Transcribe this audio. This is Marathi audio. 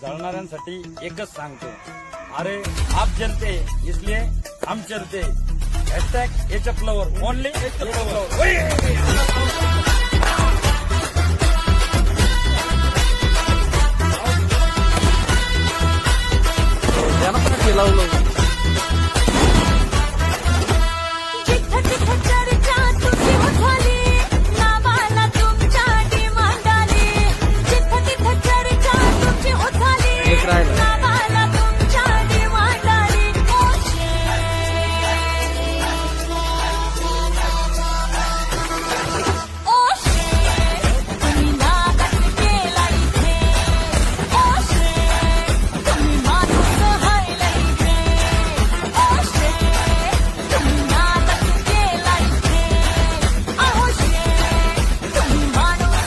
जळणाऱ्यांसाठी एकच सांगतो, अरे आप जलते इसलिए हम चलते. #HF Lover, only HF Lover.